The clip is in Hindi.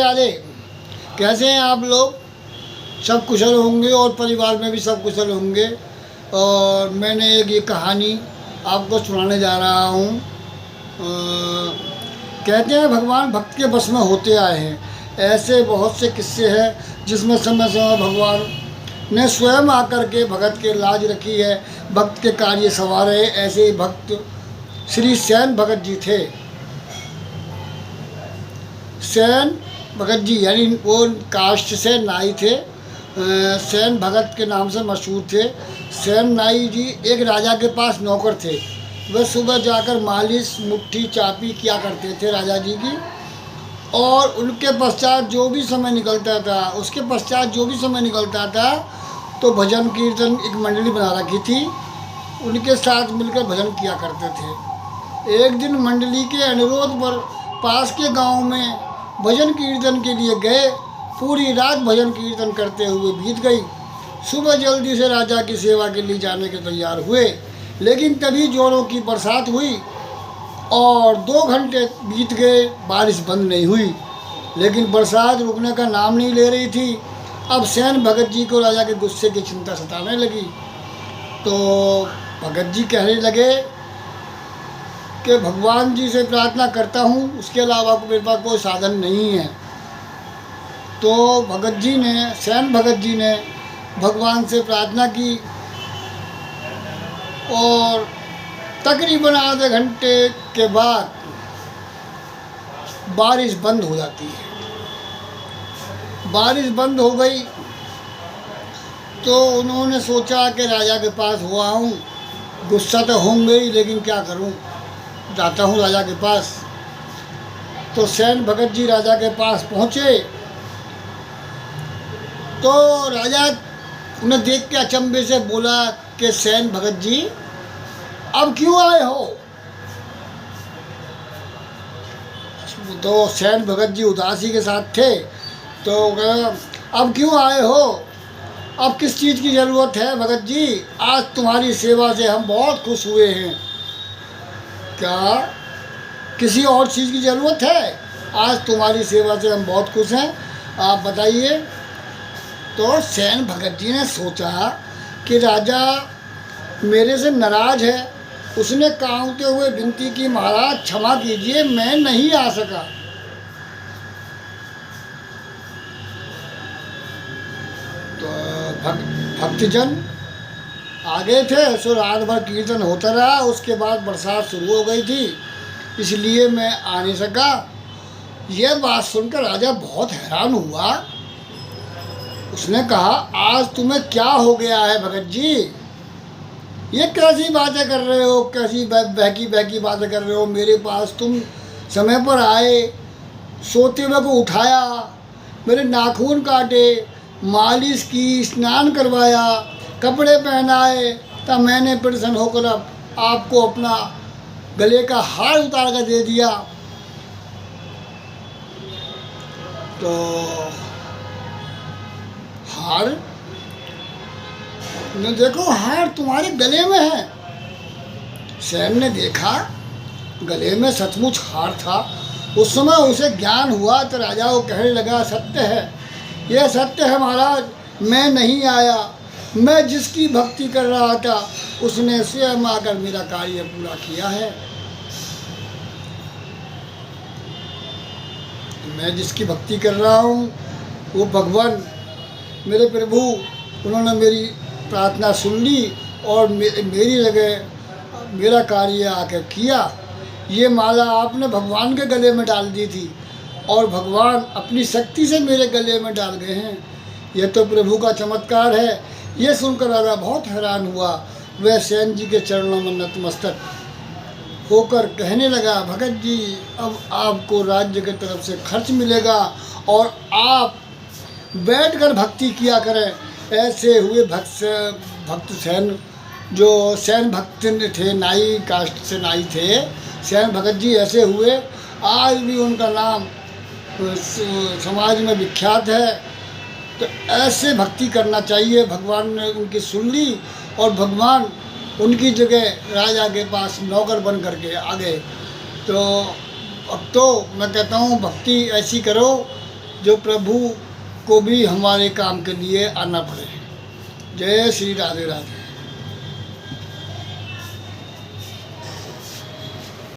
अरे कैसे हैं आप लोग? सब कुशल होंगे और परिवार में भी सब कुशल होंगे। और मैंने एक ये कहानी आपको सुनाने जा रहा हूँ। कहते हैं भगवान भक्त के बस में होते आए हैं। ऐसे बहुत से किस्से हैं जिसमें समय समय भगवान ने स्वयं आकर के भगत के लाज रखी है, भक्त के कार्य संवारे। ऐसे ही भक्त श्री सैन भगत जी थे। सैन भगत जी यानी वो कास्ट से नाई थे। सैन भगत के नाम से मशहूर थे। सैन नाई जी एक राजा के पास नौकर थे। वह सुबह जाकर मालिश मुट्ठी चापी किया करते थे राजा जी की। और उनके पश्चात जो भी समय निकलता था तो भजन कीर्तन एक मंडली बना रखी थी, उनके साथ मिलकर भजन किया करते थे। एक दिन मंडली के अनुरोध पर पास के गांव में भजन कीर्तन के लिए गए। पूरी रात भजन कीर्तन करते हुए बीत गई। सुबह जल्दी से राजा की सेवा के लिए जाने के तैयार हुए, लेकिन तभी जोरों की बरसात हुई और 2 घंटे बीत गए, बारिश बंद नहीं हुई। लेकिन बरसात रुकने का नाम नहीं ले रही थी। अब सैन भगत जी को राजा के गुस्से की चिंता सताने लगी। तो भगत जी कहने लगे कि भगवान जी से प्रार्थना करता हूँ, उसके अलावा मेरे पास कोई साधन नहीं है। तो सैन भगत जी ने भगवान से प्रार्थना की और तकरीबन आधे घंटे के बाद बारिश बंद हो जाती है। बारिश बंद हो गई तो उन्होंने सोचा कि राजा के पास हुआ हूँ, गुस्सा तो होंगे ही, लेकिन क्या करूँ, जाता हूँ राजा के पास। तो सैन भगत जी राजा के पास पहुँचे तो राजा उन्हें देख के अचंभे से बोला कि सैन भगत जी अब क्यों आए हो? तो सैन भगत जी उदासी के साथ थे। तो अब क्यों आए हो? अब किस चीज़ की ज़रूरत है भगत जी? आज तुम्हारी सेवा से हम बहुत खुश हुए हैं। क्या किसी और चीज़ की ज़रूरत है? आज तुम्हारी सेवा से हम बहुत खुश हैं, आप बताइए। तो सैन भगत जी ने सोचा कि राजा मेरे से नाराज़ है। उसने कांपते हुए विनती की, महाराज क्षमा कीजिए, मैं नहीं आ सका। तो भक्तजन आ गए थे। सो रात भर कीर्तन होता रहा। उसके बाद बरसात शुरू हो गई थी, इसलिए मैं आ नहीं सका। यह बात सुनकर राजा बहुत हैरान हुआ। उसने कहा, आज तुम्हें क्या हो गया है भगत जी? ये कैसी बातें कर रहे हो, कैसी बहकी बातें कर रहे हो? मेरे पास तुम समय पर आए, सोते हुए को उठाया, मेरे नाखून काटे, मालिश की, स्नान करवाया, कपड़े पहनाए, तब मैंने प्रसन्न होकर आपको अपना गले का हार उतार कर दे दिया। तो हार ने देखो, हार तुम्हारे गले में है। सैन ने देखा गले में सचमुच हार था। उस समय उसे ज्ञान हुआ तो राजा को कहने लगा, सत्य है, यह सत्य है महाराज, मैं नहीं आया। मैं जिसकी भक्ति कर रहा था उसने स्वयं आकर मेरा कार्य पूरा किया है। मैं जिसकी भक्ति कर रहा हूँ वो भगवान मेरे प्रभु, उन्होंने मेरी प्रार्थना सुन ली और मेरी जगह मेरा कार्य आकर किया। ये माला आपने भगवान के गले में डाल दी थी और भगवान अपनी शक्ति से मेरे गले में डाल गए हैं। यह तो प्रभु का चमत्कार है। ये सुनकर राजा बहुत हैरान हुआ। वह सैन जी के चरणों में नतमस्तक होकर कहने लगा, भगत जी अब आपको राज्य की तरफ से खर्च मिलेगा और आप बैठकर भक्ति किया करें। ऐसे हुए भक्त सैन, जो सैन भक्त थे, नाई कास्ट से नाई थे, सैन भगत जी ऐसे हुए। आज भी उनका नाम समाज में विख्यात है। तो ऐसे भक्ति करना चाहिए। भगवान ने उनकी सुन ली और भगवान उनकी जगह राजा के पास नौकर बन करके आ गए। तो अब तो मैं कहता हूँ भक्ति ऐसी करो जो प्रभु को भी हमारे काम के लिए आना पड़े। जय श्री राधे राधे।